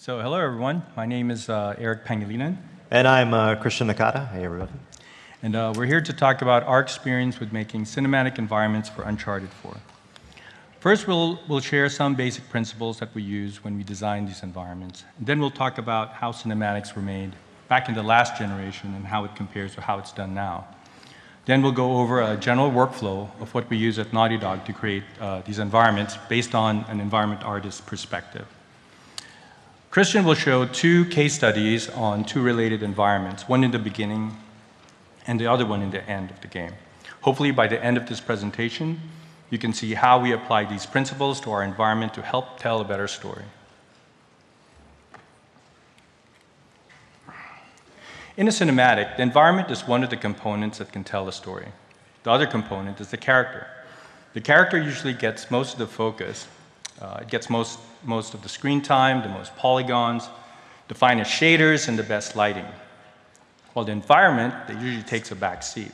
So hello everyone, my name is Erick Pangilinan. And I'm Christian Nakata. Hey everybody. And we're here to talk about our experience with making cinematic environments for Uncharted 4. First, we'll share some basic principles that we use when we design these environments. And then we'll talk about how cinematics were made back in the last generation and how it compares to how it's done now. Then we'll go over a general workflow of what we use at Naughty Dog to create these environments based on an environment artist's perspective. Christian will show two case studies on two related environments, one in the beginning and the other one in the end of the game. Hopefully by the end of this presentation, you can see how we apply these principles to our environment to help tell a better story. In a cinematic, the environment is one of the components that can tell a story. The other component is the character. The character usually gets most of the focus. It gets most of the screen time, the most polygons, the finest shaders, and the best lighting. While the environment, that usually takes a back seat.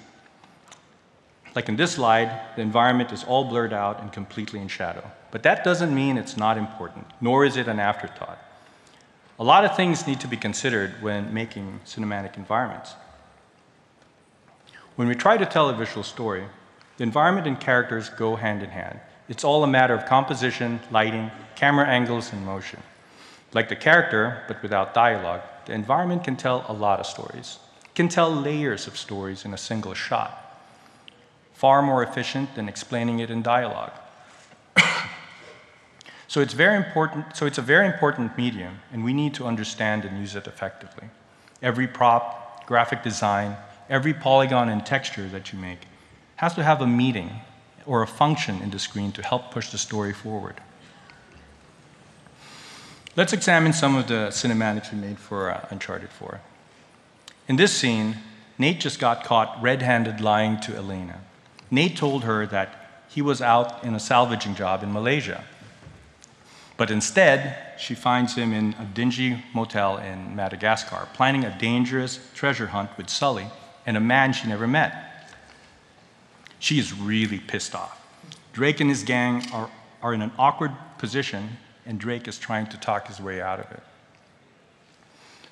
Like in this slide, the environment is all blurred out and completely in shadow. But that doesn't mean it's not important, nor is it an afterthought. A lot of things need to be considered when making cinematic environments. When we try to tell a visual story, the environment and characters go hand in hand. It's all a matter of composition, lighting, camera angles, and motion. Like the character, but without dialogue, the environment can tell a lot of stories. It can tell layers of stories in a single shot. Far more efficient than explaining it in dialogue. So it's a very important medium, and we need to understand and use it effectively. Every prop, graphic design, every polygon and texture that you make has to have a meaning or a function in the screen to help push the story forward. Let's examine some of the cinematics we made for Uncharted 4. In this scene, Nate just got caught red-handed lying to Elena. Nate told her that he was out in a salvaging job in Malaysia. But instead, she finds him in a dingy motel in Madagascar, planning a dangerous treasure hunt with Sully and a man she never met. She is really pissed off. Drake and his gang are in an awkward position, and Drake is trying to talk his way out of it.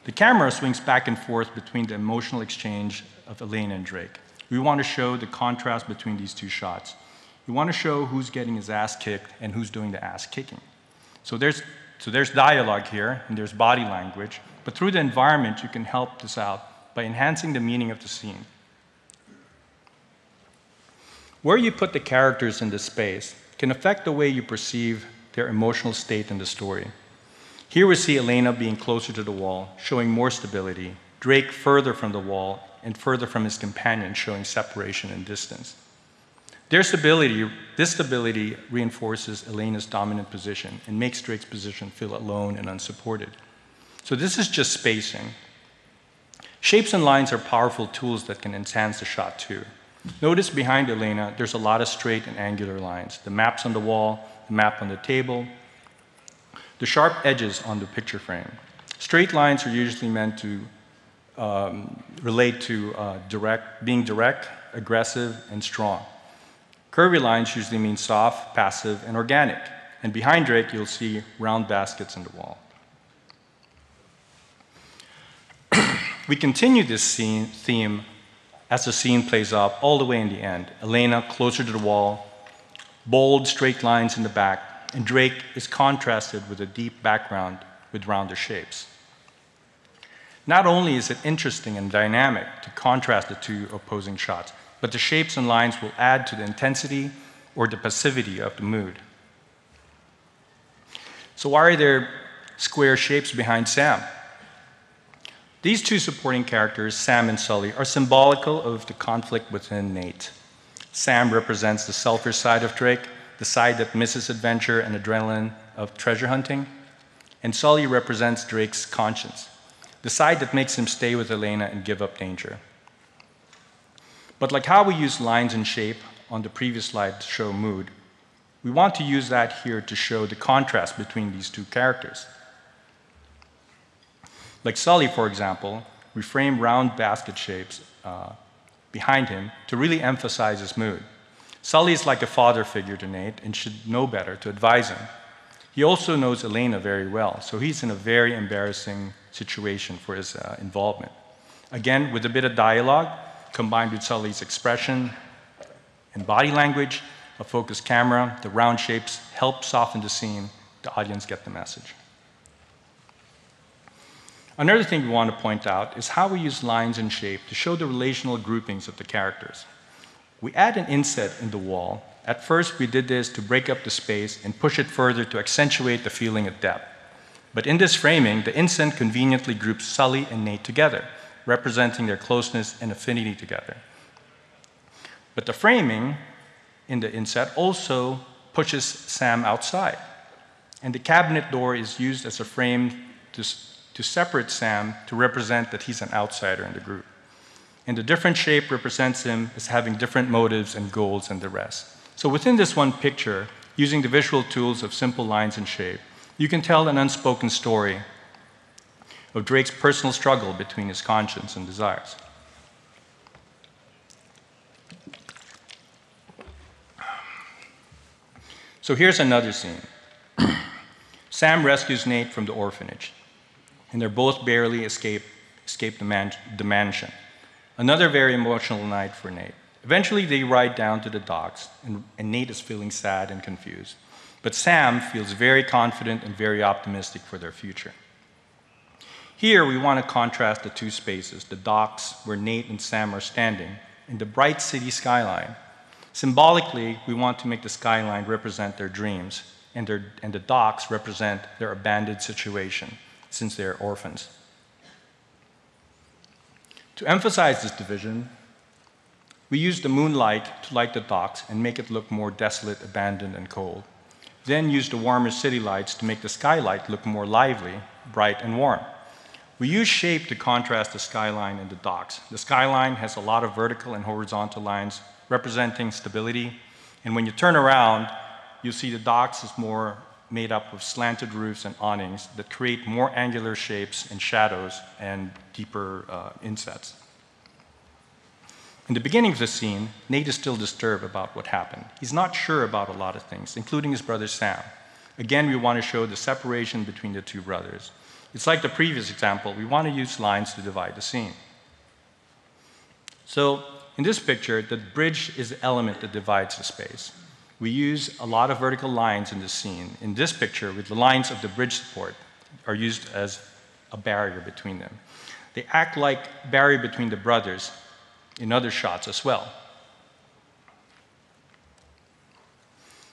The camera swings back and forth between the emotional exchange of Elena and Drake. We want to show the contrast between these two shots. We want to show who's getting his ass kicked and who's doing the ass kicking. So there's dialogue here, and there's body language, but through the environment, you can help this out by enhancing the meaning of the scene. Where you put the characters in the space can affect the way you perceive their emotional state in the story. Here we see Elena being closer to the wall, showing more stability, Drake further from the wall, and further from his companion, showing separation and distance. This stability reinforces Elena's dominant position and makes Drake's position feel alone and unsupported. So this is just spacing. Shapes and lines are powerful tools that can enhance the shot too. Notice behind Elena, there's a lot of straight and angular lines. The maps on the wall, the map on the table, the sharp edges on the picture frame. Straight lines are usually meant to relate to being direct, aggressive, and strong. Curvy lines usually mean soft, passive, and organic. And behind Drake, you'll see round baskets in the wall. We continue this theme as the scene plays out all the way in the end. Elena closer to the wall, bold, straight lines in the back, and Drake is contrasted with a deep background with rounder shapes. Not only is it interesting and dynamic to contrast the two opposing shots, but the shapes and lines will add to the intensity or the passivity of the mood. So why are there square shapes behind Sam? These two supporting characters, Sam and Sully, are symbolical of the conflict within Nate. Sam represents the selfish side of Drake, the side that misses adventure and adrenaline of treasure hunting, and Sully represents Drake's conscience, the side that makes him stay with Elena and give up danger. But like how we used lines and shape on the previous slide to show mood, we want to use that here to show the contrast between these two characters. Like Sully, for example, we frame round basket shapes behind him to really emphasize his mood. Sully is like a father figure to Nate and should know better to advise him. He also knows Elena very well, so he's in a very embarrassing situation for his involvement. Again, with a bit of dialogue, combined with Sully's expression and body language, a focused camera, the round shapes help soften the scene, the audience get the message. Another thing we want to point out is how we use lines and shape to show the relational groupings of the characters. We add an inset in the wall. At first, we did this to break up the space and push it further to accentuate the feeling of depth. But in this framing, the inset conveniently groups Sully and Nate together, representing their closeness and affinity together. But the framing in the inset also pushes Sam outside. And the cabinet door is used as a frame to separate Sam to represent that he's an outsider in the group. And the different shape represents him as having different motives and goals than the rest. So within this one picture, using the visual tools of simple lines and shape, you can tell an unspoken story of Drake's personal struggle between his conscience and desires. So here's another scene. Sam rescues Nate from the orphanage, and they're both barely escape the mansion. Another very emotional night for Nate. Eventually, they ride down to the docks, and Nate is feeling sad and confused. But Sam feels very confident and very optimistic for their future. Here, we want to contrast the two spaces, the docks where Nate and Sam are standing, and the bright city skyline. Symbolically, we want to make the skyline represent their dreams, and the docks represent their abandoned situation, since they're orphans. To emphasize this division, we use the moonlight to light the docks and make it look more desolate, abandoned, and cold. Then use the warmer city lights to make the skylight look more lively, bright, and warm. We use shape to contrast the skyline and the docks. The skyline has a lot of vertical and horizontal lines representing stability, and when you turn around, you'll see the docks is more made up of slanted roofs and awnings that create more angular shapes and shadows and deeper insets. In the beginning of the scene, Nate is still disturbed about what happened. He's not sure about a lot of things, including his brother Sam. Again, we want to show the separation between the two brothers. It's like the previous example, we want to use lines to divide the scene. So, in this picture, the bridge is the element that divides the space. We use a lot of vertical lines in this scene. In this picture, with the lines of the bridge support are used as a barrier between them. They act like barrier between the brothers in other shots as well.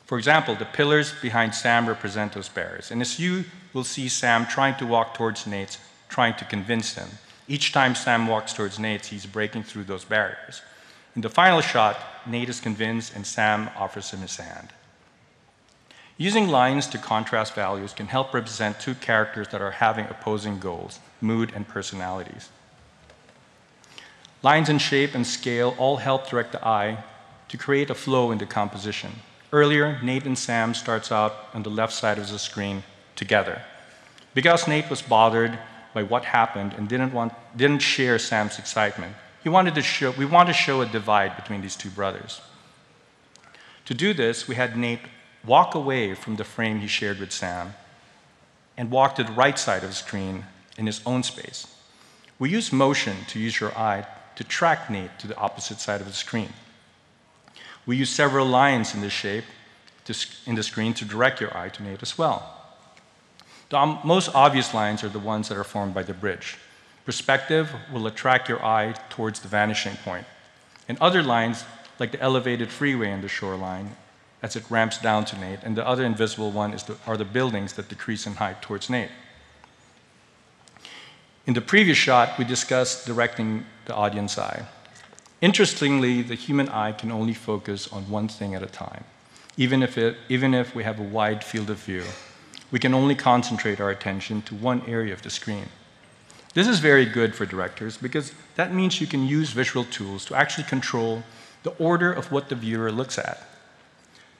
For example, the pillars behind Sam represent those barriers. And as you will see Sam trying to walk towards Nate, trying to convince him. Each time Sam walks towards Nate, he's breaking through those barriers. In the final shot, Nate is convinced and Sam offers him his hand. Using lines to contrast values can help represent two characters that are having opposing goals, mood and personalities. Lines and shape and scale all help direct the eye to create a flow in the composition. Earlier, Nate and Sam starts out on the left side of the screen together. Because Nate was bothered by what happened and didn't share Sam's excitement, we want to show a divide between these two brothers. To do this, we had Nate walk away from the frame he shared with Sam and walk to the right side of the screen in his own space. We use motion to use your eye to track Nate to the opposite side of the screen. We use several lines in this shape in the screen to direct your eye to Nate as well. The most obvious lines are the ones that are formed by the bridge. Perspective will attract your eye towards the vanishing point. And other lines, like the elevated freeway in the shoreline, as it ramps down to Nate, and the other invisible one are the buildings that decrease in height towards Nate. In the previous shot, we discussed directing the audience eye. Interestingly, the human eye can only focus on one thing at a time. Even if we have a wide field of view, we can only concentrate our attention to one area of the screen. This is very good for directors because that means you can use visual tools to actually control the order of what the viewer looks at.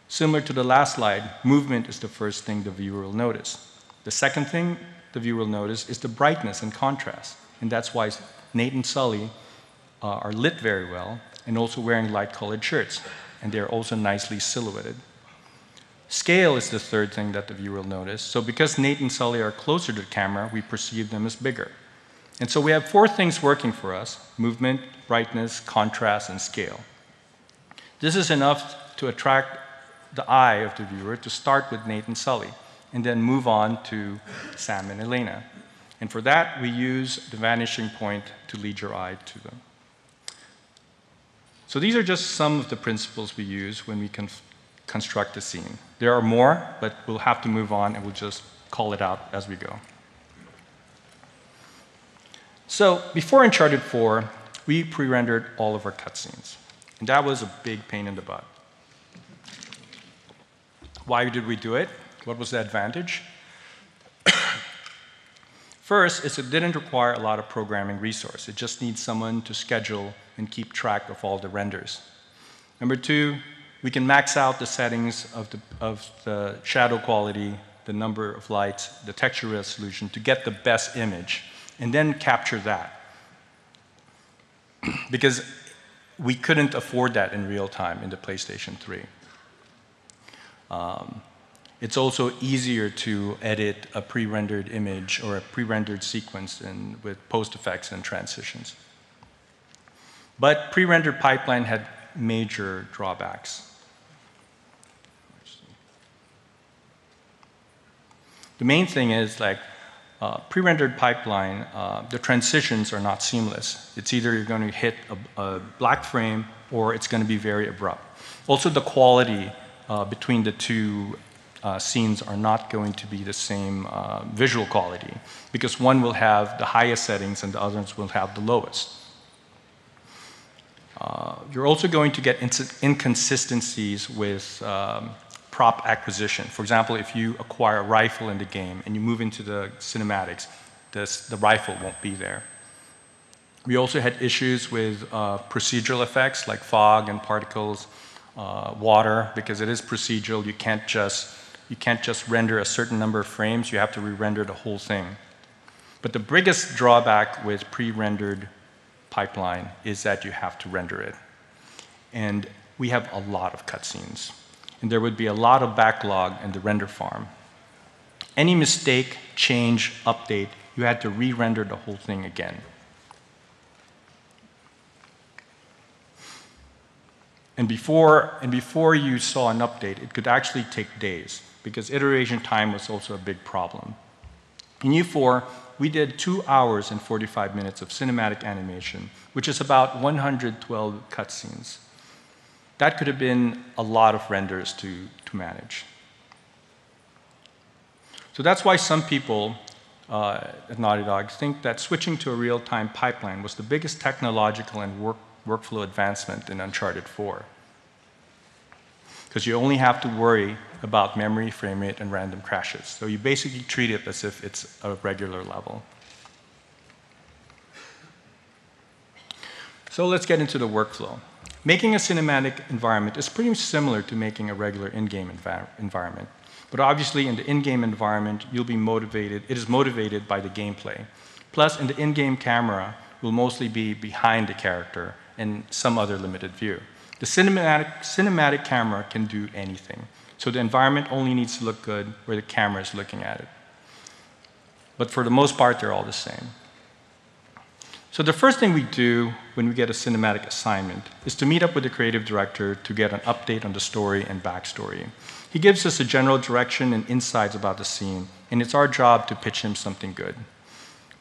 Similar to the last slide, movement is the first thing the viewer will notice. The second thing the viewer will notice is the brightness and contrast, and that's why Nate and Sully are lit very well and also wearing light-colored shirts, and they're also nicely silhouetted. Scale is the third thing that the viewer will notice. So because Nate and Sully are closer to the camera, we perceive them as bigger. And so we have four things working for us: movement, brightness, contrast, and scale. This is enough to attract the eye of the viewer to start with Nate and Sully, and then move on to Sam and Elena. And for that, we use the vanishing point to lead your eye to them. So these are just some of the principles we use when we construct a scene. There are more, but we'll have to move on, and we'll just call it out as we go. So before Uncharted 4, we pre-rendered all of our cutscenes, and that was a big pain in the butt. Why did we do it? What was the advantage? First, it didn't require a lot of programming resource. It just needs someone to schedule and keep track of all the renders. Number two, we can max out the settings of the shadow quality, the number of lights, the texture resolution to get the best image, and then capture that. Because we couldn't afford that in real time in the PlayStation 3. It's also easier to edit a pre-rendered image or a pre-rendered sequence with post-effects and transitions. But pre-rendered pipeline had major drawbacks. The main thing is, like, pre-rendered pipeline, the transitions are not seamless. It's either you're going to hit a black frame or it's going to be very abrupt. Also, the quality between the two scenes are not going to be the same visual quality, because one will have the highest settings and the others will have the lowest. You're also going to get inconsistencies with prop acquisition. For example, if you acquire a rifle in the game and you move into the cinematics, the rifle won't be there. We also had issues with procedural effects like fog and particles, water, because it is procedural. You can't just render a certain number of frames. You have to re-render the whole thing. But the biggest drawback with pre-rendered pipeline is that you have to render it. And we have a lot of cutscenes. And there would be a lot of backlog in the render farm. Any mistake, change, update, you had to re-render the whole thing again. And before you saw an update, it could actually take days, because iteration time was also a big problem. In U4, we did 2 hours and 45 minutes of cinematic animation, which is about 112 cutscenes. That could have been a lot of renders to manage. So that's why some people at Naughty Dog think that switching to a real-time pipeline was the biggest technological and workflow advancement in Uncharted 4. Because you only have to worry about memory, frame rate, and random crashes. So you basically treat it as if it's a regular level. So let's get into the workflow. Making a cinematic environment is pretty similar to making a regular in-game environment. But obviously, in the in-game environment, you'll be motivated. It is motivated by the gameplay. Plus, in the in-game camera, will mostly be behind the character and some other limited view. The cinematic camera can do anything. So the environment only needs to look good where the camera is looking at it. But for the most part, they're all the same. So the first thing we do when we get a cinematic assignment is to meet up with the creative director to get an update on the story and backstory. He gives us a general direction and insights about the scene, and it's our job to pitch him something good.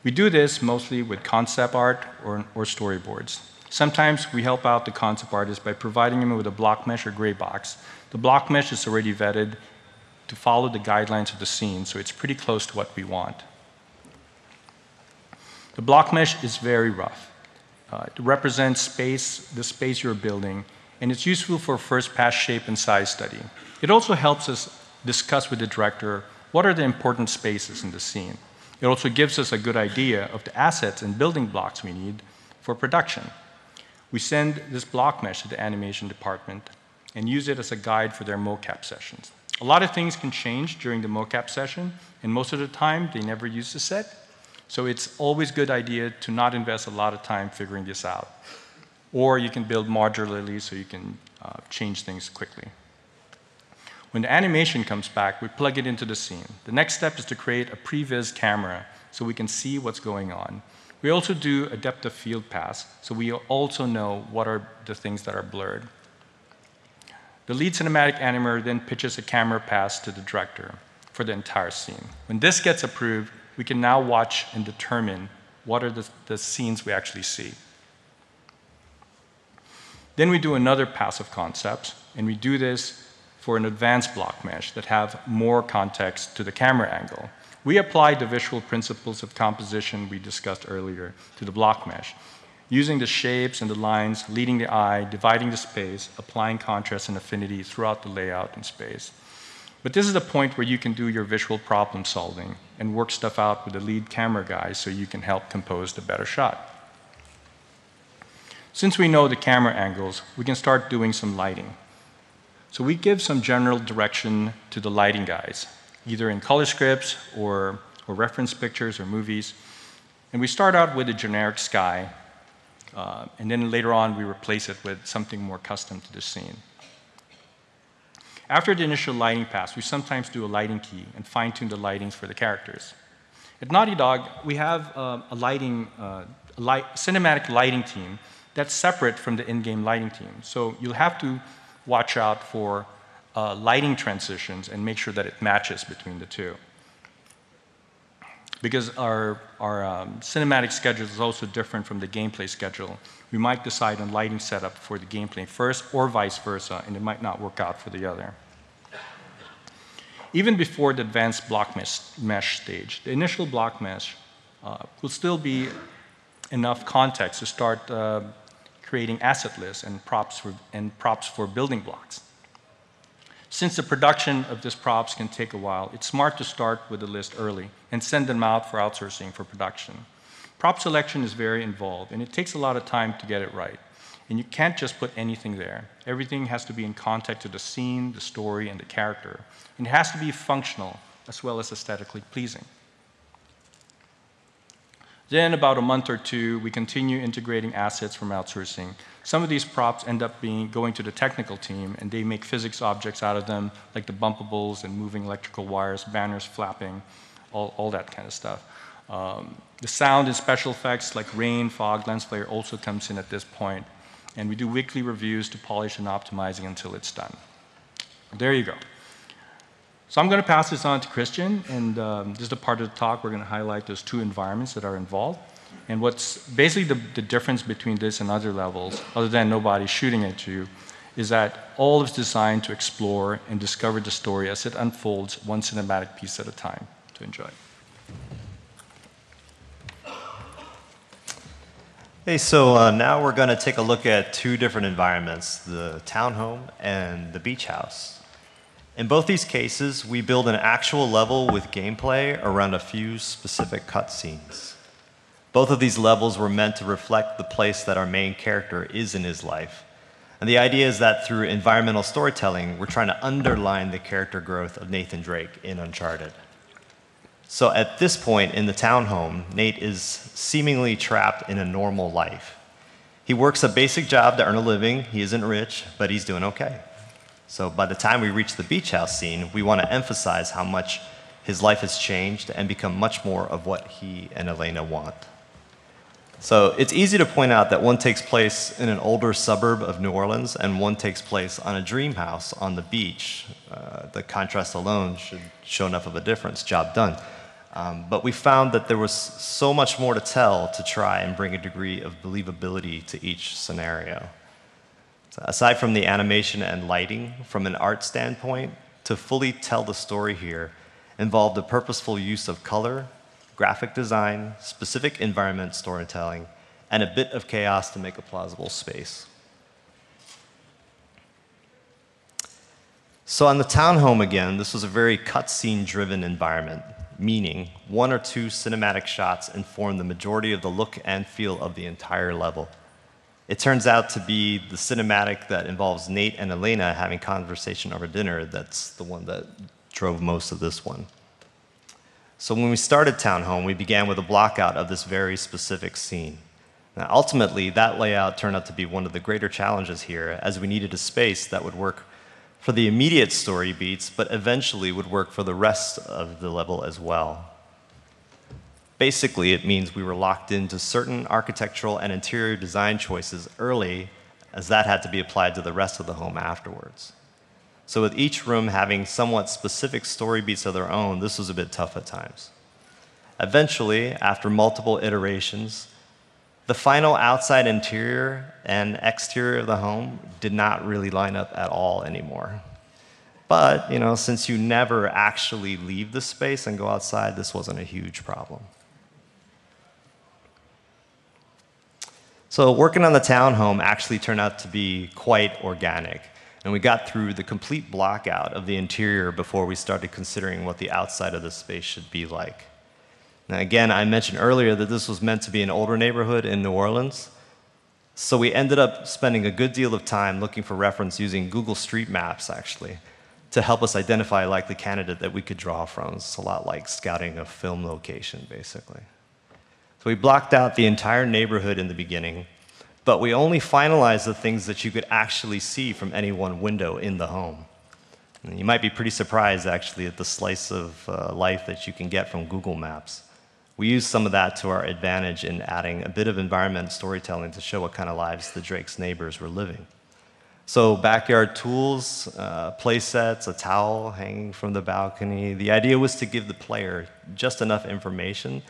We do this mostly with concept art or storyboards. Sometimes we help out the concept artist by providing him with a block mesh or gray box. The block mesh is already vetted to follow the guidelines of the scene, so it's pretty close to what we want. The block mesh is very rough. It represents the space you're building, and it's useful for first pass shape and size study. It also helps us discuss with the director what are the important spaces in the scene. It also gives us a good idea of the assets and building blocks we need for production. We send this block mesh to the animation department and use it as a guide for their mocap sessions. A lot of things can change during the mocap session, and most of the time, they never use the set. So it's always a good idea to not invest a lot of time figuring this out. Or you can build modularly so you can change things quickly. When the animation comes back, we plug it into the scene. The next step is to create a previs camera so we can see what's going on. We also do a depth of field pass, so we also know what are the things that are blurred. The lead cinematic animator then pitches a camera pass to the director for the entire scene. When this gets approved, we can now watch and determine what are the scenes we actually see. Then we do another pass of concepts, and we do this for an advanced block mesh that have more context to the camera angle. We apply the visual principles of composition we discussed earlier to the block mesh, using the shapes and the lines, leading the eye, dividing the space, applying contrast and affinity throughout the layout and space. But this is the point where you can do your visual problem solving and work stuff out with the lead camera guy so you can help compose the better shot. Since we know the camera angles, we can start doing some lighting. So we give some general direction to the lighting guys, either in color scripts or reference pictures or movies. And we start out with a generic sky, and then later on we replace it with something more custom to the scene. After the initial lighting pass, we sometimes do a lighting key and fine-tune the lightings for the characters. At Naughty Dog, we have a cinematic lighting team that's separate from the in-game lighting team. So you'll have to watch out for lighting transitions and make sure that it matches between the two. Because our cinematic schedule is also different from the gameplay schedule, we might decide on lighting setup for the gameplay first or vice versa, and it might not work out for the other. Even before the advanced block mesh stage, the initial block mesh will still be enough context to start creating asset lists and props for building blocks. Since the production of these props can take a while, it's smart to start with the list early and send them out for outsourcing for production. Prop selection is very involved, and it takes a lot of time to get it right. And you can't just put anything there. Everything has to be in context to the scene, the story, and the character. And it has to be functional as well as aesthetically pleasing. Then, about a month or two, we continue integrating assets from outsourcing. Some of these props end up going to the technical team, and they make physics objects out of them, like the bumpables and moving electrical wires, banners flapping, all that kind of stuff. The sound and special effects, like rain, fog, lens flare, also comes in at this point. And we do weekly reviews to polish and optimizing until it's done. There you go. So I'm going to pass this on to Christian, and this is the part of the talk we're going to highlight those two environments that are involved. And what's basically the difference between this and other levels, other than nobody shooting at you, is that all is designed to explore and discover the story as it unfolds one cinematic piece at a time. To enjoy. Hey, so now we're going to take a look at two different environments, the townhome and the beach house. In both these cases, we build an actual level with gameplay around a few specific cutscenes. Both of these levels were meant to reflect the place that our main character is in his life. And the idea is that through environmental storytelling, we're trying to underline the character growth of Nathan Drake in Uncharted. So at this point in the townhome, Nate is seemingly trapped in a normal life. He works a basic job to earn a living. He isn't rich, but he's doing okay. So by the time we reach the beach house scene, we want to emphasize how much his life has changed and become much more of what he and Elena want. So it's easy to point out that one takes place in an older suburb of New Orleans and one takes place on a dream house on the beach. The contrast alone should show enough of a difference. Job done. But we found that there was so much more to tell to try and bring a degree of believability to each scenario. So aside from the animation and lighting, from an art standpoint, to fully tell the story here involved a purposeful use of color, graphic design, specific environment storytelling, and a bit of chaos to make a plausible space. So on the townhome again, this was a very cutscene-driven environment, meaning one or two cinematic shots inform the majority of the look and feel of the entire level. It turns out to be the cinematic that involves Nate and Elena having conversation over dinner that's the one that drove most of this one. So when we started Townhome, we began with a blockout of this very specific scene. Now, ultimately, that layout turned out to be one of the greater challenges here, as we needed a space that would work for the immediate story beats, but eventually would work for the rest of the level as well. Basically, it means we were locked into certain architectural and interior design choices early, as that had to be applied to the rest of the home afterwards. So with each room having somewhat specific story beats of their own, this was a bit tough at times. Eventually, after multiple iterations, the final outside interior and exterior of the home did not really line up at all anymore. But, since you never actually leave the space and go outside, this wasn't a huge problem. So working on the townhome actually turned out to be quite organic. And we got through the complete blockout of the interior before we started considering what the outside of the space should be like. Now again, I mentioned earlier that this was meant to be an older neighborhood in New Orleans. So we ended up spending a good deal of time looking for reference using Google Street Maps, actually, to help us identify a likely candidate that we could draw from. It's a lot like scouting a film location, basically. So we blocked out the entire neighborhood in the beginning, but we only finalized the things that you could actually see from any one window in the home. And you might be pretty surprised, actually, at the slice of life that you can get from Google Maps. We used some of that to our advantage in adding a bit of environment storytelling to show what kind of lives the Drake's neighbors were living. So backyard tools, play sets, a towel hanging from the balcony. The idea was to give the player just enough information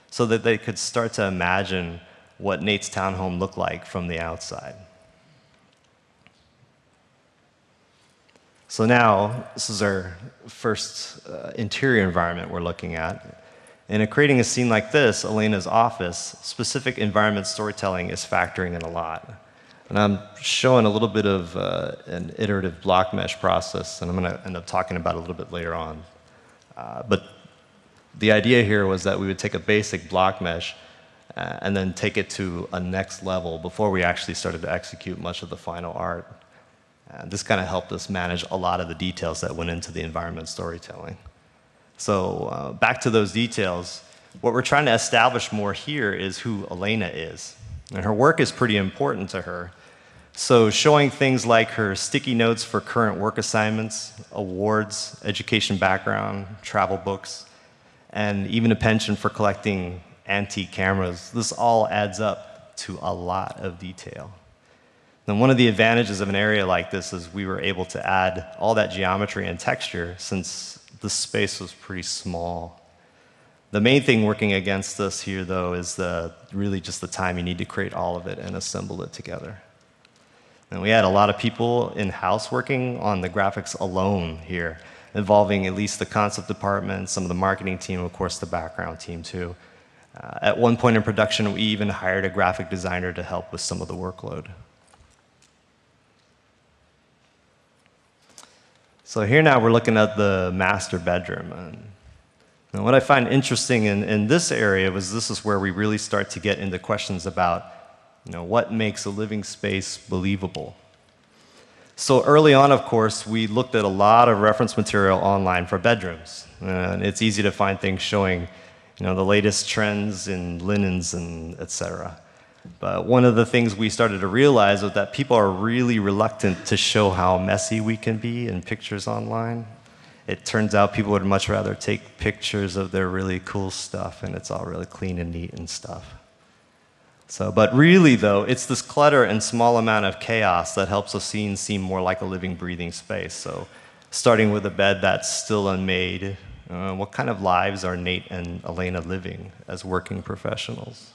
so that they could start to imagine what Nate's townhome looked like from the outside. So now, this is our first interior environment we're looking at. And in creating a scene like this, Elena's office, specific environment storytelling is factoring in a lot. And I'm showing a little bit of an iterative block mesh process, and I'm going to end up talking about it a little bit later on. But the idea here was that we would take a basic block mesh and then take it to a next level before we actually started to execute much of the final art. This kind of helped us manage a lot of the details that went into the environment storytelling. So back to those details, what we're trying to establish more here is who Elena is. And her work is pretty important to her. So showing things like her sticky notes for current work assignments, awards, education background, travel books, and even a penchant for collecting antique cameras, this all adds up to a lot of detail. And one of the advantages of an area like this is we were able to add all that geometry and texture since the space was pretty small. The main thing working against us here, though, is really just the time you need to create all of it and assemble it together. And we had a lot of people in-house working on the graphics alone here, involving at least the concept department, some of the marketing team, of course, the background team, too. At one point in production, we even hired a graphic designer to help with some of the workload. So here now we're looking at the master bedroom. And what I find interesting in this area was this is where we really start to get into questions about what makes a living space believable. So early on, of course, we looked at a lot of reference material online for bedrooms. And it's easy to find things showing the latest trends in linens and et cetera. But one of the things we started to realize was that people are really reluctant to show how messy we can be in pictures online. It turns out people would much rather take pictures of their really cool stuff, and it's all really clean and neat and stuff. But really, though, it's this clutter and small amount of chaos that helps a scene seem more like a living, breathing space. So starting with a bed that's still unmade, what kind of lives are Nate and Elena living as working professionals?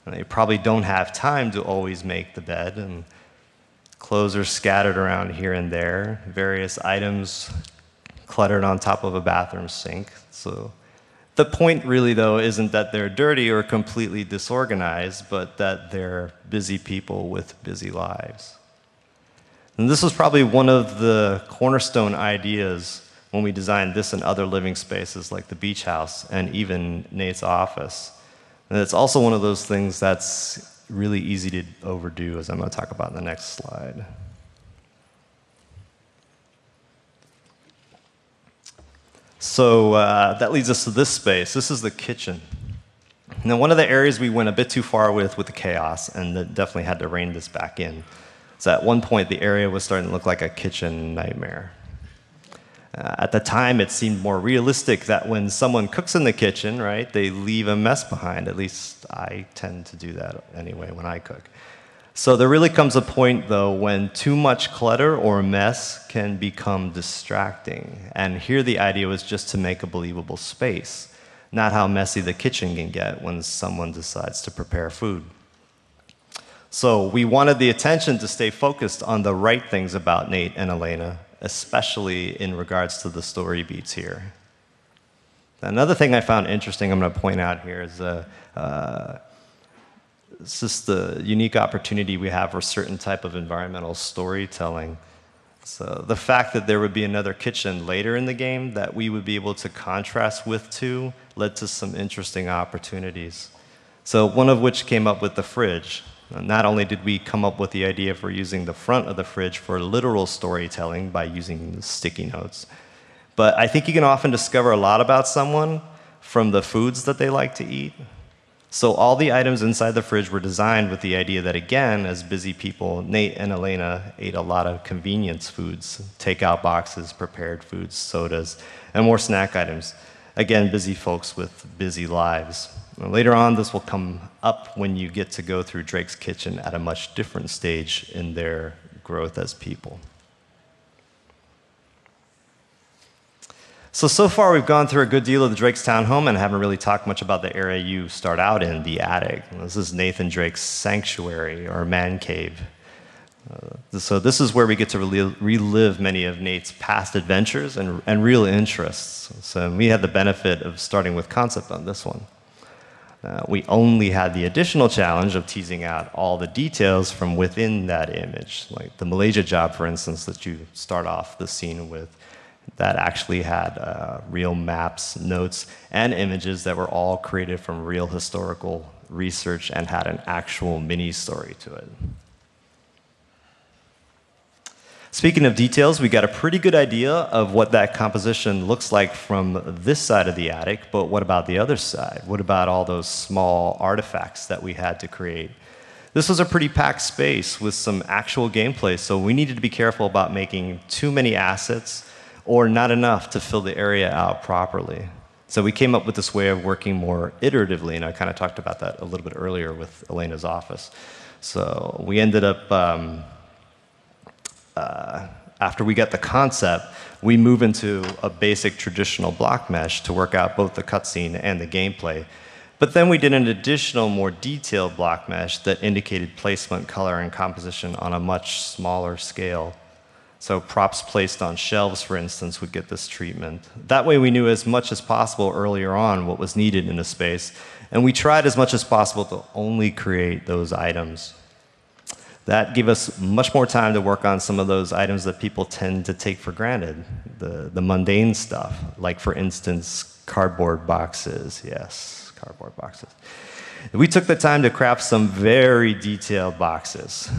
And they probably don't have time to always make the bed, and clothes are scattered around here and there, various items cluttered on top of a bathroom sink. So the point really, though, isn't that they're dirty or completely disorganized, but that they're busy people with busy lives. And this was probably one of the cornerstone ideas when we designed this and other living spaces like the beach house and even Nate's office. And it's also one of those things that's really easy to overdo, as I'm going to talk about in the next slide. So that leads us to this space. This is the kitchen. Now, one of the areas we went a bit too far with the chaos, and that definitely had to rein this back in. So at one point, the area was starting to look like a kitchen nightmare. At the time, it seemed more realistic that when someone cooks in the kitchen, right, they leave a mess behind. At least I tend to do that anyway when I cook. So there really comes a point, though, when too much clutter or mess can become distracting. And here the idea was just to make a believable space, not how messy the kitchen can get when someone decides to prepare food. So we wanted the attention to stay focused on the right things about Nate and Elena, especially in regards to the story beats here. Another thing I found interesting I'm going to point out here is it's just the unique opportunity we have for certain type of environmental storytelling. So the fact that there would be another kitchen later in the game that we would be able to contrast with too led to some interesting opportunities. So one of which came up with the fridge. Not only did we come up with the idea for using the front of the fridge for literal storytelling by using sticky notes, but I think you can often discover a lot about someone from the foods that they like to eat. So all the items inside the fridge were designed with the idea that, again, as busy people, Nate and Elena ate a lot of convenience foods, takeout boxes, prepared foods, sodas, and more snack items. Again, busy folks with busy lives. Later on, this will come up when you get to go through Drake's kitchen at a much different stage in their growth as people. So far we've gone through a good deal of the Drake's townhome and haven't really talked much about the area you start out in, the attic. This is Nathan Drake's sanctuary, or man cave. So this is where we get to relive many of Nate's past adventures and real interests. So we had the benefit of starting with concept on this one. We only had the additional challenge of teasing out all the details from within that image, like the Malaysia job, for instance, that you start off the scene with, that actually had real maps, notes, and images that were all created from real historical research and had an actual mini-story to it. Speaking of details, we got a pretty good idea of what that composition looks like from this side of the attic, but what about the other side? What about all those small artifacts that we had to create? This was a pretty packed space with some actual gameplay, so we needed to be careful about making too many assets or not enough to fill the area out properly. So we came up with this way of working more iteratively, and I kind of talked about that a little bit earlier with Elena's office. So we ended up, after we got the concept, we move into a basic traditional block mesh to work out both the cutscene and the gameplay. But then we did an additional, more detailed block mesh that indicated placement, color, and composition on a much smaller scale. So props placed on shelves, for instance, would get this treatment. That way we knew as much as possible earlier on what was needed in a space, and we tried as much as possible to only create those items. That gave us much more time to work on some of those items that people tend to take for granted, the mundane stuff, like, for instance, cardboard boxes. Yes, cardboard boxes. We took the time to craft some very detailed boxes.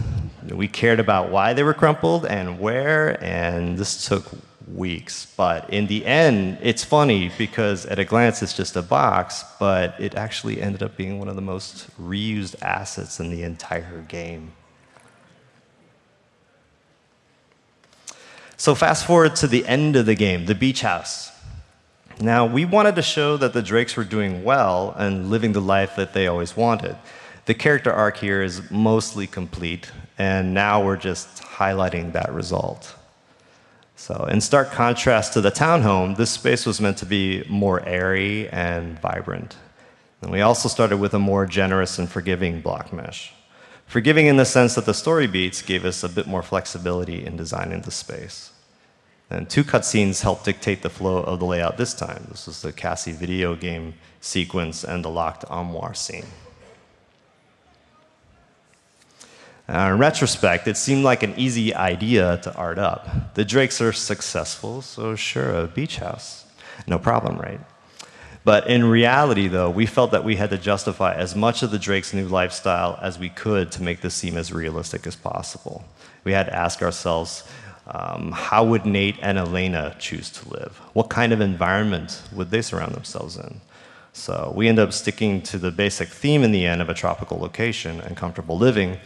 We cared about why they were crumpled and where, and this took weeks. But in the end, it's funny because at a glance it's just a box, but it actually ended up being one of the most reused assets in the entire game. So fast forward to the end of the game, the beach house. Now, we wanted to show that the Drakes were doing well and living the life that they always wanted. The character arc here is mostly complete, and now we're just highlighting that result. So in stark contrast to the townhome, this space was meant to be more airy and vibrant. And we also started with a more generous and forgiving block mesh. Forgiving in the sense that the story beats gave us a bit more flexibility in designing the space. And 2 cutscenes helped dictate the flow of the layout this time. This was the Cassie video game sequence and the locked armoire scene. In retrospect, it seemed like an easy idea to art up. The Drakes are successful, so sure, a beach house. No problem, right? But in reality, though, we felt that we had to justify as much of the Drakes' new lifestyle as we could to make this seem as realistic as possible. We had to ask ourselves, how would Nate and Elena choose to live? What kind of environment would they surround themselves in? So we ended up sticking to the basic theme in the end of a tropical location and comfortable living,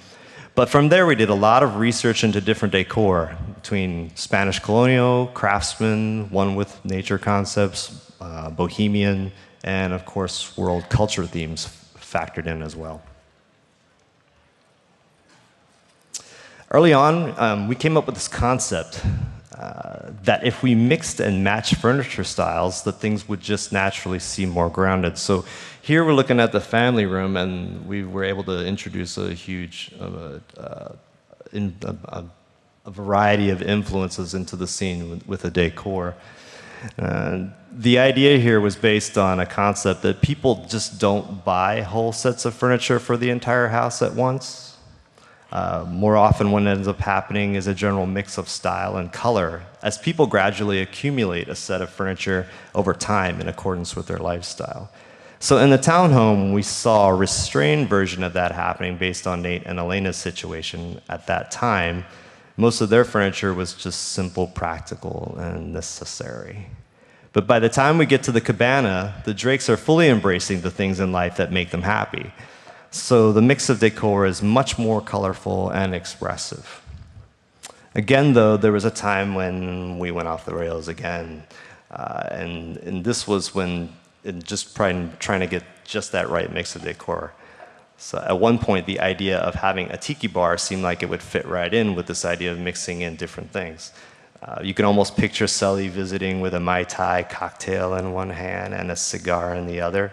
But from there, we did a lot of research into different decor between Spanish colonial, craftsman, one with nature concepts, bohemian, and of course, world culture themes factored in as well. Early on, we came up with this concept that if we mixed and matched furniture styles, that things would just naturally seem more grounded. So here we're looking at the family room, and we were able to introduce a huge, a variety of influences into the scene with the decor. The idea here was based on a concept that people just don't buy whole sets of furniture for the entire house at once. More often what ends up happening is a general mix of style and color as people gradually accumulate a set of furniture over time in accordance with their lifestyle. So in the townhome, we saw a restrained version of that happening based on Nate and Elena's situation at that time. Most of their furniture was just simple, practical, and necessary. But by the time we get to the Cabana, the Drakes are fully embracing the things in life that make them happy. So the mix of decor is much more colorful and expressive. Again, though, there was a time when we went off the rails again. And this was when just trying to get just that right mix of decor. So at one point, the idea of having a tiki bar seemed like it would fit right in with this idea of mixing in different things. You can almost picture Sully visiting with a Mai Tai cocktail in one hand and a cigar in the other.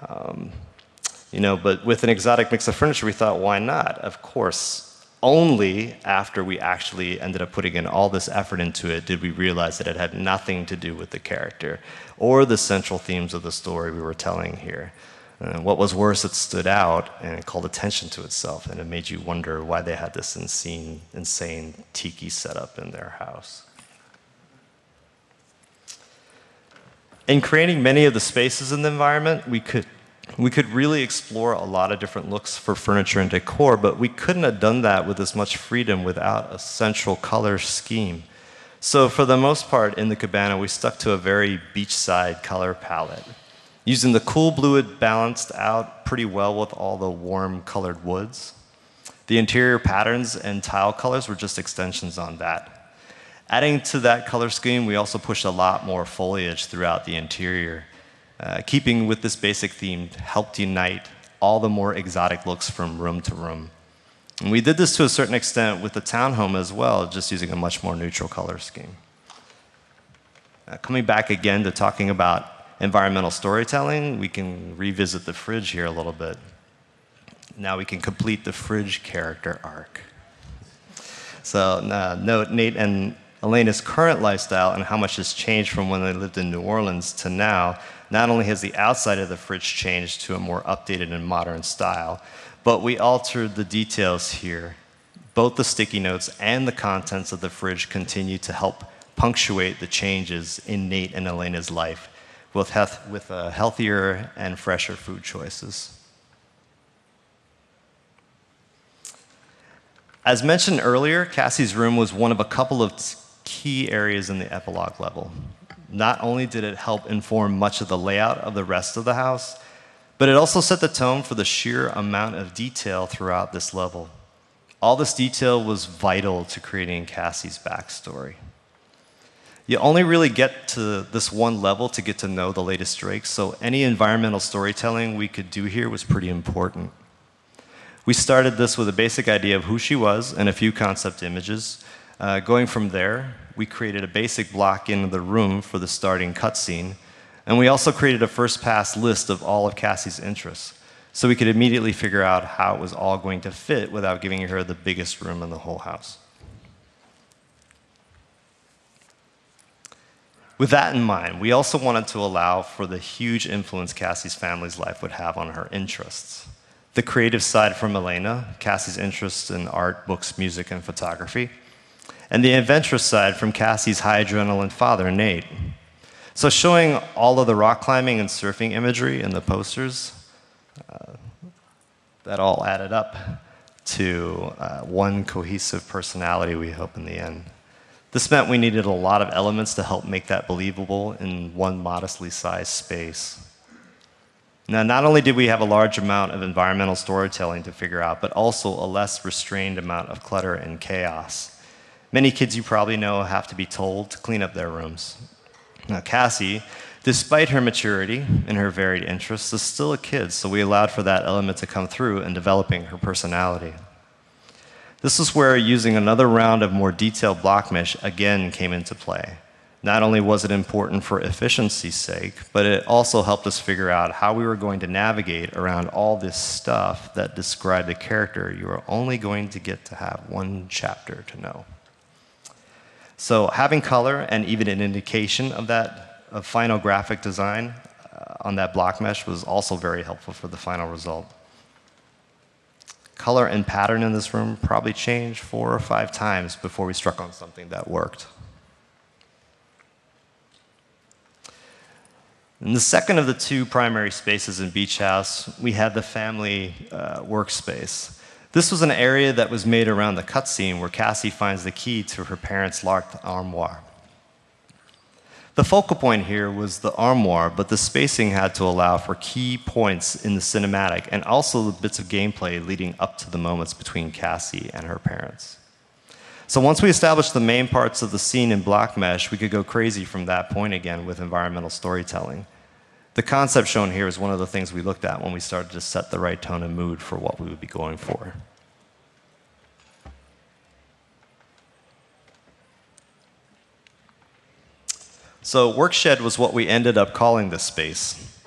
But with an exotic mix of furniture, we thought, why not? Of course, only after we actually ended up putting in all this effort into it did we realize that it had nothing to do with the character or the central themes of the story we were telling here. And what was worse, it stood out and it called attention to itself, and it made you wonder why they had this insane tiki setup in their house. In creating many of the spaces in the environment, we could really explore a lot of different looks for furniture and decor, but we couldn't have done that with as much freedom without a central color scheme. So for the most part, in the Cabana, we stuck to a very beachside color palette. Using the cool blue, it balanced out pretty well with all the warm colored woods. The interior patterns and tile colors were just extensions on that. Adding to that color scheme, we also pushed a lot more foliage throughout the interior. Keeping with this basic theme helped unite all the more exotic looks from room to room. And we did this to a certain extent with the townhome as well, just using a much more neutral color scheme. Coming back again to talking about environmental storytelling, we can revisit the fridge here a little bit. Now we can complete the fridge character arc. So note Nate and Elena's current lifestyle and how much has changed from when they lived in New Orleans to now. Not only has the outside of the fridge changed to a more updated and modern style, but we altered the details here. Both the sticky notes and the contents of the fridge continue to help punctuate the changes in Nate and Elena's life with healthier and fresher food choices. As mentioned earlier, Cassie's room was one of a couple of key areas in the epilogue level. Not only did it help inform much of the layout of the rest of the house, but it also set the tone for the sheer amount of detail throughout this level. All this detail was vital to creating Cassie's backstory. You only really get to this one level to get to know the latest Drakes, so any environmental storytelling we could do here was pretty important. We started this with a basic idea of who she was and a few concept images. Going from there, we created a basic block in the room for the starting cutscene, and we also created a first-pass list of all of Cassie's interests, so we could immediately figure out how it was all going to fit without giving her the biggest room in the whole house. With that in mind, we also wanted to allow for the huge influence Cassie's family's life would have on her interests. The creative side from Elena, Cassie's interest in art, books, music, and photography, and the adventurous side from Cassie's high-adrenaline father, Nate. So showing all of the rock climbing and surfing imagery in the posters, that all added up to one cohesive personality, we hope, in the end. This meant we needed a lot of elements to help make that believable in one modestly sized space. Now, not only did we have a large amount of environmental storytelling to figure out, but also a less restrained amount of clutter and chaos. Many kids you probably know have to be told to clean up their rooms. Now, Cassie, despite her maturity and her varied interests, is still a kid, so we allowed for that element to come through in developing her personality. This is where using another round of more detailed block mesh again came into play. Not only was it important for efficiency's sake, but it also helped us figure out how we were going to navigate around all this stuff that described a character you are only going to get to have one chapter to know. So having color and even an indication of that final graphic design on that block mesh was also very helpful for the final result. Color and pattern in this room probably changed 4 or 5 times before we struck on something that worked. In the second of the 2 primary spaces in Beach House, we had the family workspace. This was an area that was made around the cutscene where Cassie finds the key to her parents' locked armoire. The focal point here was the armoire, but the spacing had to allow for key points in the cinematic and also the bits of gameplay leading up to the moments between Cassie and her parents. So once we established the main parts of the scene in block mesh, we could go crazy from that point again with environmental storytelling. The concept shown here is one of the things we looked at when we started to set the right tone and mood for what we would be going for. So Workshed was what we ended up calling this space.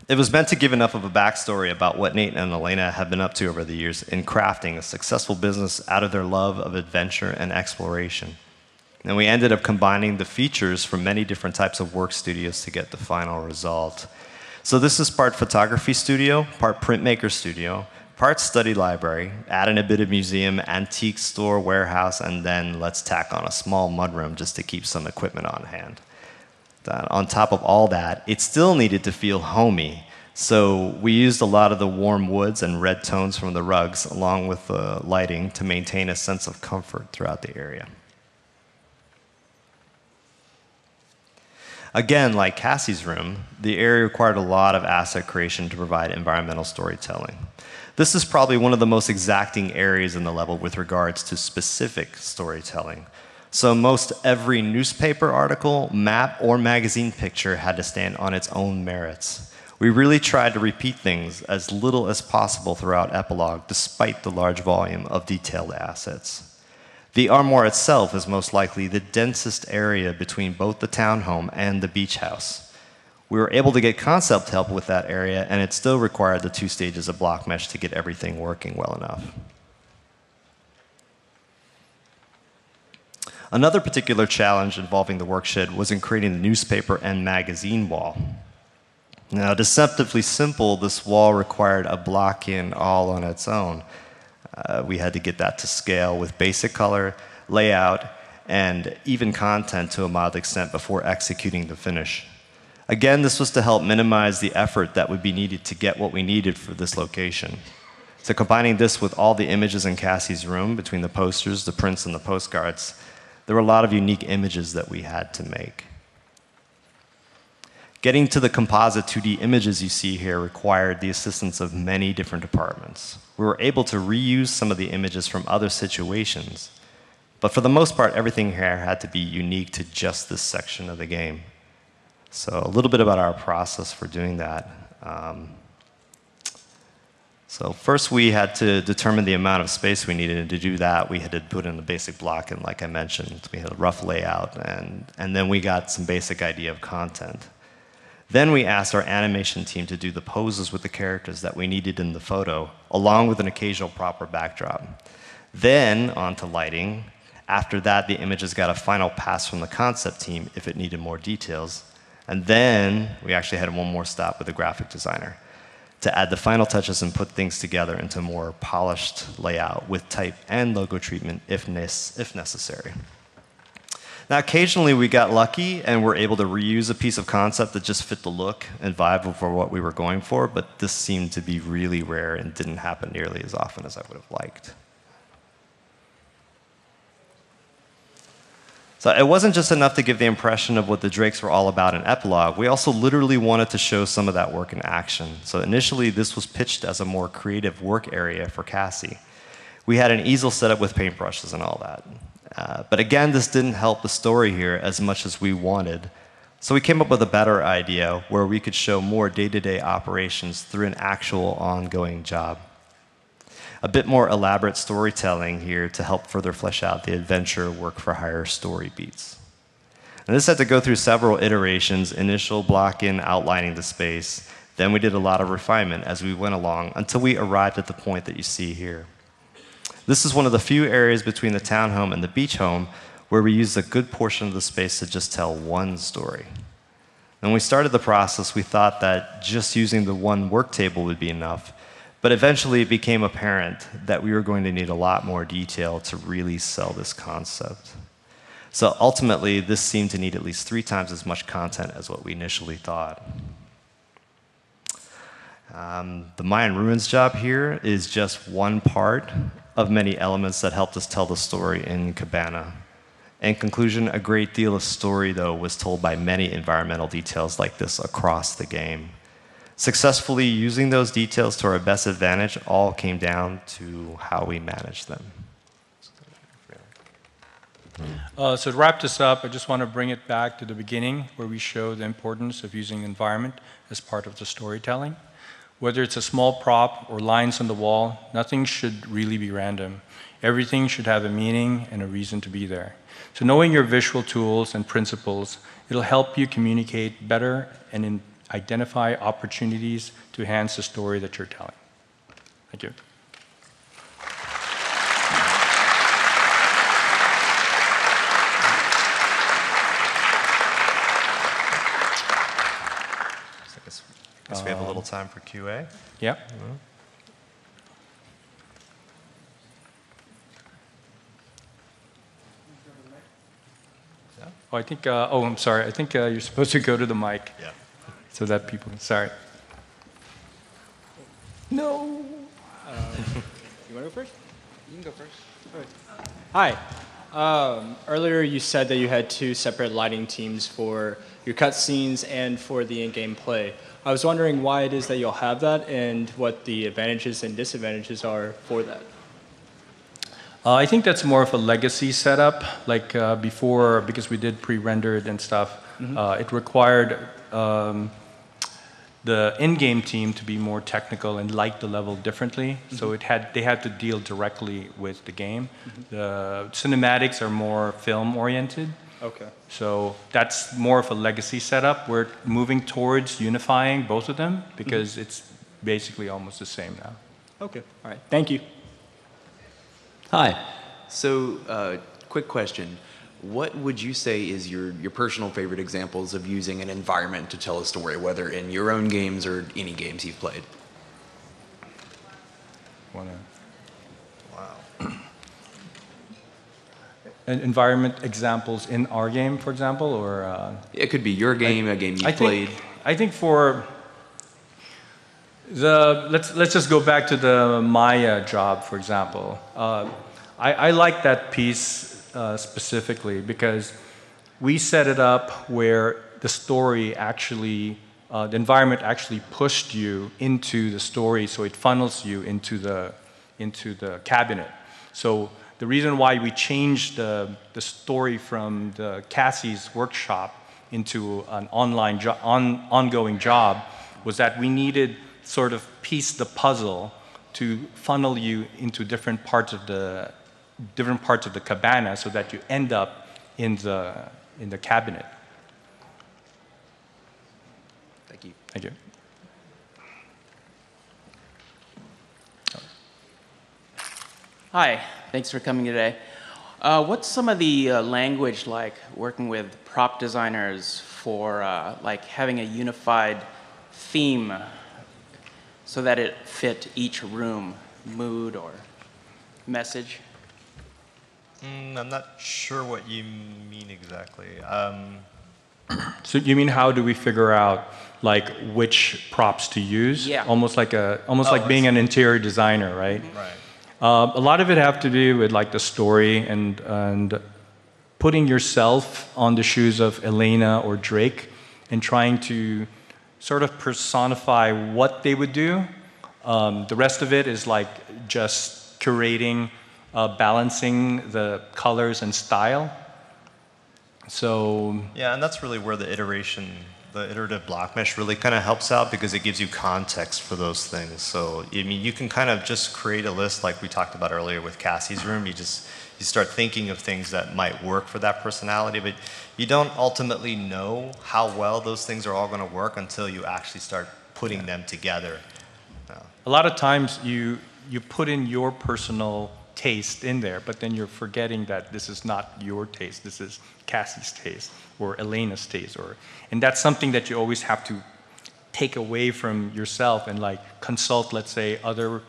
It was meant to give enough of a backstory about what Nate and Elena have been up to over the years in crafting a successful business out of their love of adventure and exploration. And we ended up combining the features from many different types of work studios to get the final result. So this is part photography studio, part printmaker studio, part study library, add in a bit of museum, antique store, warehouse, and then let's tack on a small mudroom just to keep some equipment on hand. On top of all that, it still needed to feel homey. So we used a lot of the warm woods and red tones from the rugs along with the lighting to maintain a sense of comfort throughout the area. Again, like Cassie's room, the area required a lot of asset creation to provide environmental storytelling. This is probably one of the most exacting areas in the level with regards to specific storytelling. So most every newspaper article, map, or magazine picture had to stand on its own merits. We really tried to repeat things as little as possible throughout Epilogue, despite the large volume of detailed assets. The armoire itself is most likely the densest area between both the townhome and the beach house. We were able to get concept help with that area, and it still required the 2 stages of block mesh to get everything working well enough. Another particular challenge involving the workshed was in creating the newspaper and magazine wall. Now, deceptively simple, this wall required a block-in all on its own. We had to get that to scale with basic color, layout, and even content to a mild extent before executing the finish. Again, this was to help minimize the effort that would be needed to get what we needed for this location. So combining this with all the images in Cassie's room, between the posters, the prints, and the postcards, there were a lot of unique images that we had to make. Getting to the composite 2D images you see here required the assistance of many different departments. We were able to reuse some of the images from other situations, but for the most part, everything here had to be unique to just this section of the game. So a little bit about our process for doing that. So first we had to determine the amount of space we needed, and to do that we had to put in the basic block, and like I mentioned, we had a rough layout, and then we got some basic idea of content. Then we asked our animation team to do the poses with the characters that we needed in the photo, along with an occasional proper backdrop. Then on to lighting. After that, the images got a final pass from the concept team if it needed more details. And then we actually had one more stop with the graphic designer to add the final touches and put things together into a more polished layout with type and logo treatment if necessary. Now, occasionally we got lucky and were able to reuse a piece of concept that just fit the look and vibe for what we were going for, but this seemed to be really rare and didn't happen nearly as often as I would have liked. So it wasn't just enough to give the impression of what the Drakes were all about in Epilogue. We also literally wanted to show some of that work in action. So initially, this was pitched as a more creative work area for Cassie. We had an easel set up with paintbrushes and all that. But again, this didn't help the story here as much as we wanted. So we came up with a better idea where we could show more day-to-day operations through an actual ongoing job. A bit more elaborate storytelling here to help further flesh out the adventure work-for-hire story beats. And this had to go through several iterations, initial block-in outlining the space, then we did a lot of refinement as we went along until we arrived at the point that you see here. This is one of the few areas between the townhome and the beach home where we used a good portion of the space to just tell one story. When we started the process, we thought that just using the one work table would be enough, but eventually it became apparent that we were going to need a lot more detail to really sell this concept. So ultimately, this seemed to need at least 3 times as much content as what we initially thought. The Mayan ruins job here is just one part of many elements that helped us tell the story in Cabana. In conclusion, a great deal of story, though, was told by many environmental details like this across the game. Successfully using those details to our best advantage all came down to how we managed them. So to wrap this up, I just want to bring it back to the beginning where we show the importance of using environment as part of the storytelling. Whether it's a small prop or lines on the wall, nothing should really be random. Everything should have a meaning and a reason to be there. So knowing your visual tools and principles, it'll help you communicate better and identify opportunities to enhance the story that you're telling. Thank you. I guess we have a little time for QA. Yeah. Oh, I think, I'm sorry. I think you're supposed to go to the mic. Yeah. So that people, sorry. No. You want to go first? You can go first. Hi. Earlier you said that you had 2 separate lighting teams for your cutscenes and for the in-game play. I was wondering why it is that you'll have that and what the advantages and disadvantages are for that. I think that's more of a legacy setup. Like before, because we did pre-rendered and stuff, it required the in-game team to be more technical and light the level differently. So they had to deal directly with the game. The cinematics are more film-oriented. Okay. So that's more of a legacy setup. We're moving towards unifying both of them because it's basically almost the same now. Okay. All right. Thank you. Hi. So, quick question. What would you say is your personal favorite examples of using an environment to tell a story, whether in your own games or any games you've played? Wow. Environment examples in our game, for example, or? It could be your game, a game you played. I think for let's just go back to the Maya job, for example. I like that piece specifically because we set it up where the story actually, the environment actually pushed you into the story, so it funnels you into the cabinet. So the reason why we changed the story from the Cassie's workshop into an ongoing job was that we needed sort of piece the puzzle to funnel you into different parts of the cabana so that you end up in the cabinet. Thank you. Thank you. Hi, thanks for coming today. What's some of the language like working with prop designers for like having a unified theme so that it fit each room, mood or message? I'm not sure what you mean exactly. So you mean how do we figure out like which props to use? Yeah. Almost like being an interior designer, right? Right. A lot of it have to do with like the story and putting yourself on the shoes of Elena or Drake and trying to sort of personify what they would do. The rest of it is like just curating, balancing the colors and style. So yeah, and that's really where the iterative block mesh really kind of helps out, because it gives you context for those things. So I mean, you can kind of just create a list like we talked about earlier with Cassie's room. You start thinking of things that might work for that personality, but you don't ultimately know how well those things are all going to work until you actually start putting them together. A lot of times you put in your personal taste in there, but then you're forgetting that this is not your taste, this is Cassie's taste or Elena's taste, and that's something that you always have to take away from yourself and like consult, let's say, other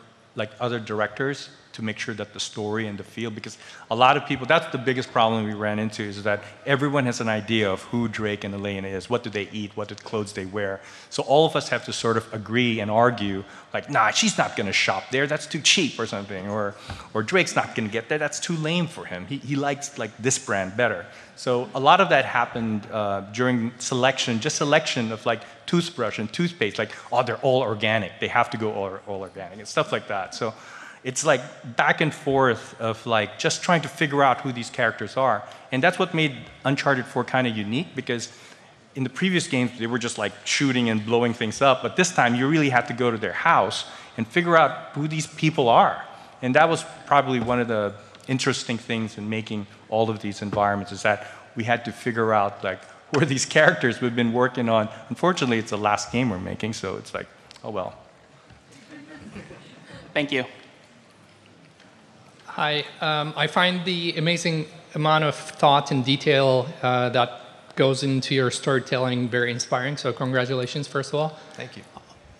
directors to make sure that the story and the feel, because a lot of people, that's the biggest problem we ran into, is that everyone has an idea of who Drake and Elena is, what do they eat, what clothes they wear. So all of us have to sort of agree and argue, like, nah, she's not gonna shop there, that's too cheap or something, or Drake's not gonna get there, that's too lame for him. He likes like this brand better. So a lot of that happened during selection of like toothbrush and toothpaste, like, oh, they're all organic, they have to go all organic and stuff like that. So it's like back and forth of like just trying to figure out who these characters are. And that's what made Uncharted 4 kind of unique, because in the previous games, they were just like shooting and blowing things up. But this time, you really had to go to their house and figure out who these people are. And that was probably one of the interesting things in making all of these environments, is that we had to figure out like who are these characters we've been working on. Unfortunately, it's the last game we're making, so it's like, oh well. Thank you. Hi, I find the amazing amount of thought and detail that goes into your storytelling very inspiring, so congratulations, first of all. Thank you.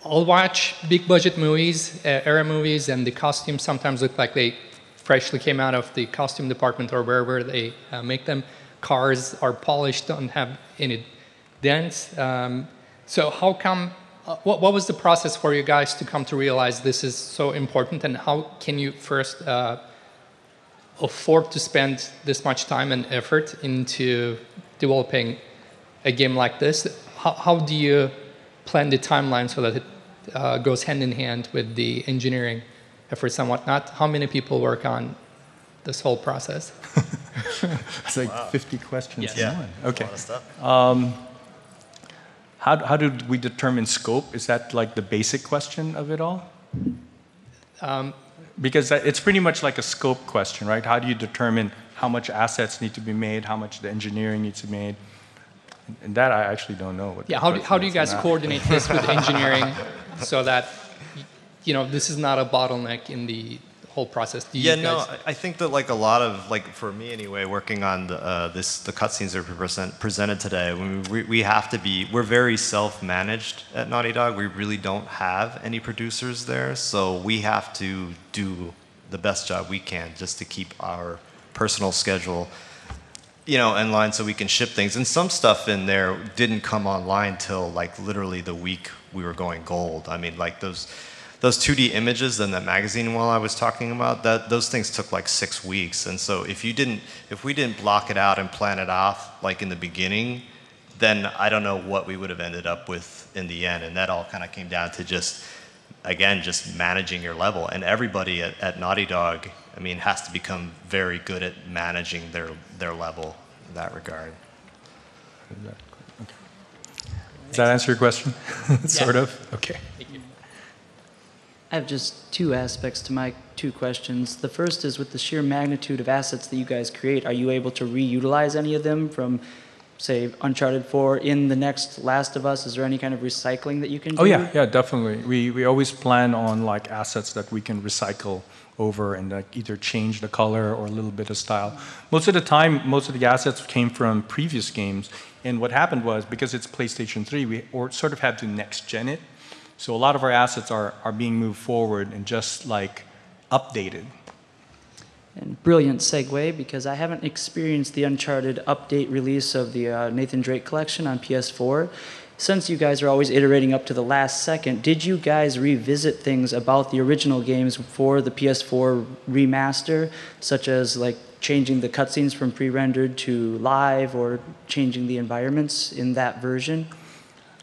I'll watch big budget movies, era movies, and the costumes sometimes look like they freshly came out of the costume department or wherever they make them. Cars are polished, don't have any dents. So how come, what was the process for you guys to come to realize this is so important, and how can you first afford to spend this much time and effort into developing a game like this? How do you plan the timeline so that it goes hand in hand with the engineering efforts and whatnot? How many people work on this whole process? It's like 50 questions Yes. in one. Okay. That's a lot of stuff. How did we determine scope? Is that like the basic question of it all? Because it's pretty much like a scope question, right? How do you determine how much assets need to be made, how much the engineering needs to be made? And that I actually don't know. What Yeah, how do you guys coordinate this with engineering so that, you know, this is not a bottleneck in the whole process? Do you guys... I think that like a lot of, like for me anyway, working on the cutscenes that we presented today, we have to be, we're very self-managed at Naughty Dog. We really don't have any producers there, so we have to do the best job we can just to keep our personal schedule, you know, in line so we can ship things. And some stuff in there didn't come online till like literally the week we were going gold. I mean, like those 2D images in that magazine while I was talking about, those things took like 6 weeks. And so if we didn't block it out and plan it off like in the beginning, then I don't know what we would have ended up with in the end. And that all kind of came down to just managing your level. And everybody at Naughty Dog, I mean, has to become very good at managing their level in that regard. Does that answer your question? Sort of? Okay. I have just two aspects to my two questions. The first is, with the sheer magnitude of assets that you guys create, are you able to reutilize any of them from, say, Uncharted 4 in the next Last of Us? Is there any kind of recycling that you can do? Oh yeah, definitely. We always plan on like assets that we can recycle over and like either change the color or a little bit of style. Most of the time, most of the assets came from previous games, and what happened was, because it's PlayStation 3, we sort of had to next gen it. So a lot of our assets are being moved forward and just like updated. And brilliant segue, because I haven't experienced the Uncharted update release of the Nathan Drake collection on PS4. Since you guys are always iterating up to the last second, did you guys revisit things about the original games for the PS4 remaster, such as like changing the cutscenes from pre-rendered to live or changing the environments in that version?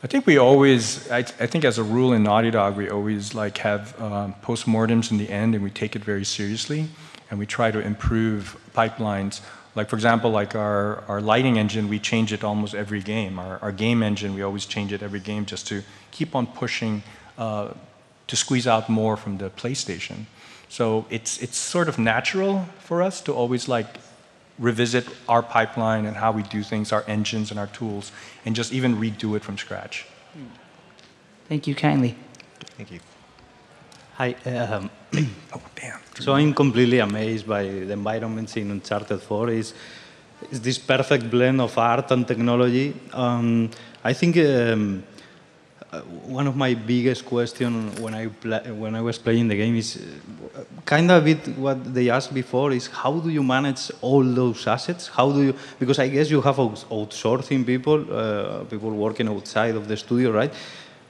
I think we always, I think as a rule in Naughty Dog, we always like have postmortems in the end, and we take it very seriously, and we try to improve pipelines. Like for example, like our lighting engine, we change it almost every game. Our game engine, we always change it every game just to keep on pushing to squeeze out more from the PlayStation. So it's sort of natural for us to always like revisit our pipeline and how we do things, our engines and our tools, and just even redo it from scratch. Thank you kindly. Thank you. Hi. Oh, damn. So I'm completely amazed by the environments in Uncharted 4. It's this perfect blend of art and technology. I think one of my biggest questions when I was playing the game is kind of a bit what they asked before is how do you manage all those assets? How do you, because I guess you have outsourcing people, people working outside of the studio, right?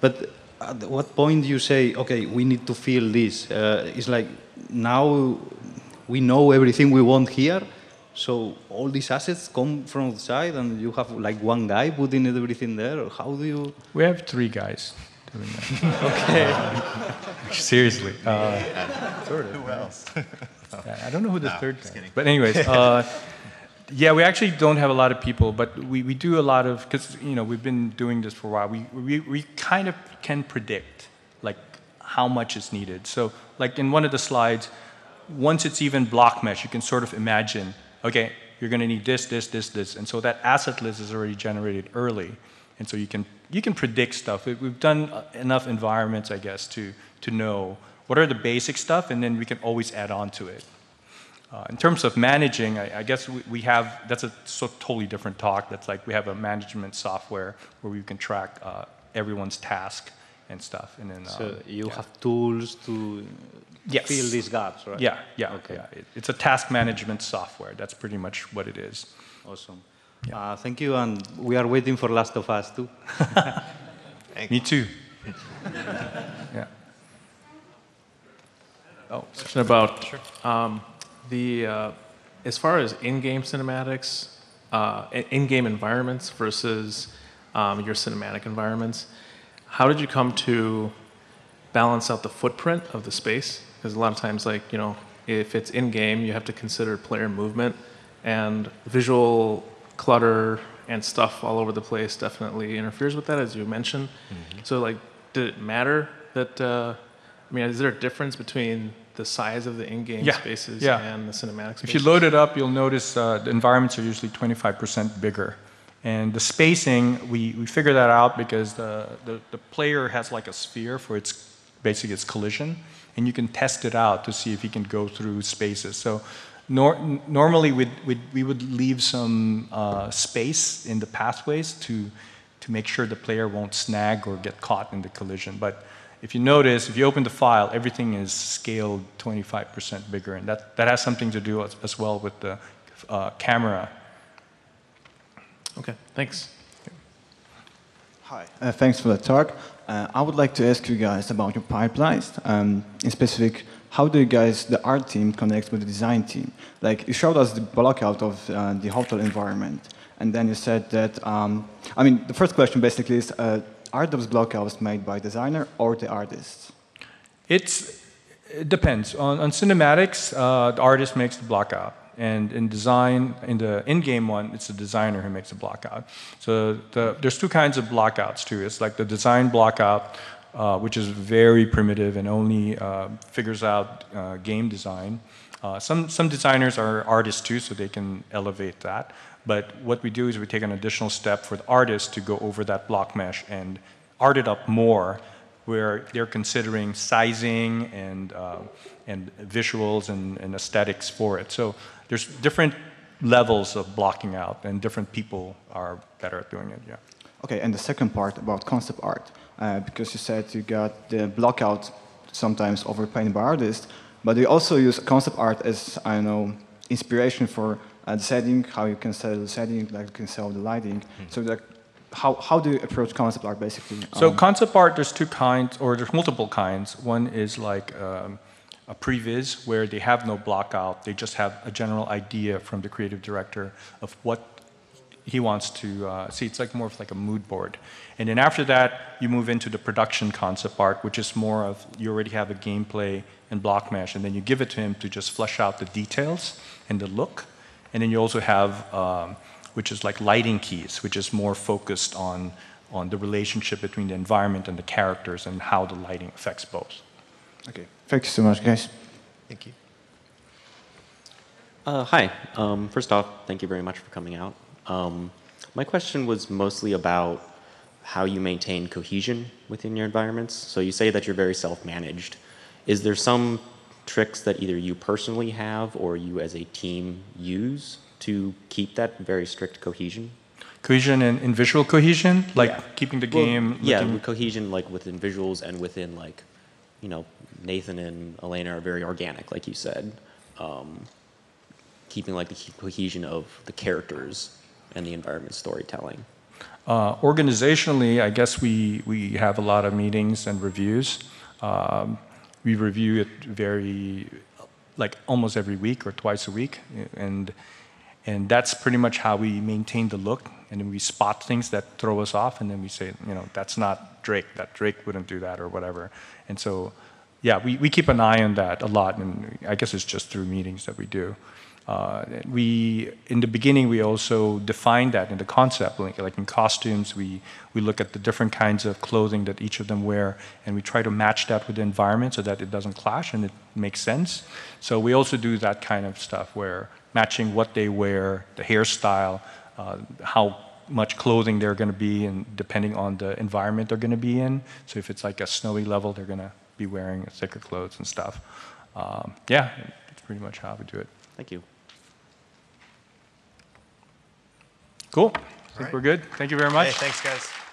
But at what point do you say, okay, we need to fill this? It's like now we know everything we want here, so all these assets come from outside and you have like one guy putting everything there? Or how do you? We have 3 guys doing that. Okay. Seriously. Sort of. Who else? I don't know who the third guy is. But anyways, yeah, we actually don't have a lot of people, but we do a lot of, because you know, we've been doing this for a while. We kind of can predict like how much is needed. So like in one of the slides, once it's even block mesh, you can sort of imagine, okay, you're going to need this, this, this, this. And so that asset list is already generated early. And so you can predict stuff. We've done enough environments, I guess, to know what are the basic stuff, and then we can always add on to it. In terms of managing, I guess we have, that's a totally different talk. That's like we have a management software where we can track everyone's task and stuff. And then, so you have tools to fill these gaps, right? Yeah, yeah. Okay. Yeah. It's a task management software. That's pretty much what it is. Awesome. Yeah. Thank you, and we are waiting for Last of Us too. Me too. Yeah. Oh, question about as far as in-game cinematics, in-game environments versus your cinematic environments. How did you come to balance out the footprint of the space? Because a lot of times, like, you know, if it's in-game, you have to consider player movement, and visual clutter and stuff all over the place definitely interferes with that, as you mentioned. Mm-hmm. So, like, did it matter that, I mean, is there a difference between the size of the in-game spaces and the cinematic spaces? If you load it up, you'll notice the environments are usually 25% bigger. And the spacing, we figure that out because the player has like a sphere for basically its collision, and you can test it out to see if he can go through spaces. So normally we would leave some space in the pathways to make sure the player won't snag or get caught in the collision. But if you notice, if you open the file, everything is scaled 25% bigger, and that has something to do as well with the camera. Okay, thanks. Hi, thanks for the talk. I would like to ask you guys about your pipelines. In specific, how do you guys, the art team, connect with the design team? Like, you showed us the blockout of the hotel environment, and then you said that, I mean, the first question basically is, are those blockouts made by designer or the artist? It depends. On cinematics, the artist makes the blockout. And in design, in the in-game one, it's the designer who makes the blockout. So there's 2 kinds of blockouts too. It's like the design blockout, which is very primitive and only figures out game design. Some designers are artists too, so they can elevate that. But what we do is we take an additional step for the artist to go over that block mesh and art it up more, where they're considering sizing and visuals and aesthetics for it. So there's different levels of blocking out, and different people are better at doing it, yeah. Okay, and the second part about concept art, because you said you got the blockout sometimes overpainted by artists, but you also use concept art as, I don't know, inspiration for the setting, how you can sell the setting, like you can sell the lighting. So like, how do you approach concept art, basically? So concept art, there's 2 kinds, or there's multiple kinds. One is like a previs where they have no block out. They just have a general idea from the creative director of what he wants to see. It's like more of like a mood board. And then after that, you move into the production concept art, which is more of you already have a gameplay and block mesh, and then you give it to him to just flesh out the details and the look. And then you also have, which is like lighting keys, which is more focused on the relationship between the environment and the characters and how the lighting affects both. Okay, thank you so much, guys. Thank you. Hi. First off, thank you very much for coming out. My question was mostly about how you maintain cohesion within your environments. So you say that you're very self-managed. Is there some tricks that either you personally have or you as a team use to keep that very strict cohesion? Cohesion in visual cohesion, like keeping the game. Well, yeah, with cohesion like within visuals and within like, you know, Nathan and Elena are very organic, like you said. Keeping like the cohesion of the characters and the environment storytelling. Organizationally, I guess we have a lot of meetings and reviews. We review it like almost every week or twice a week, and that's pretty much how we maintain the look. And then we spot things that throw us off, and then we say, you know, that's not Drake. That Drake wouldn't do that or whatever. And so, yeah, we keep an eye on that a lot, and I guess it's just through meetings that we do. In the beginning, we also defined that in the concept, like in costumes, we look at the different kinds of clothing that each of them wear, and we try to match that with the environment so that it doesn't clash and it makes sense. So we also do that kind of stuff where matching what they wear, the hairstyle, how much clothing they're going to be, and depending on the environment they're going to be in. So if it's like a snowy level, they're going to be wearing thicker clothes and stuff. Yeah, that's pretty much how we do it. Thank you. Cool. I think we're good. Thank you very much. Hey, thanks, guys.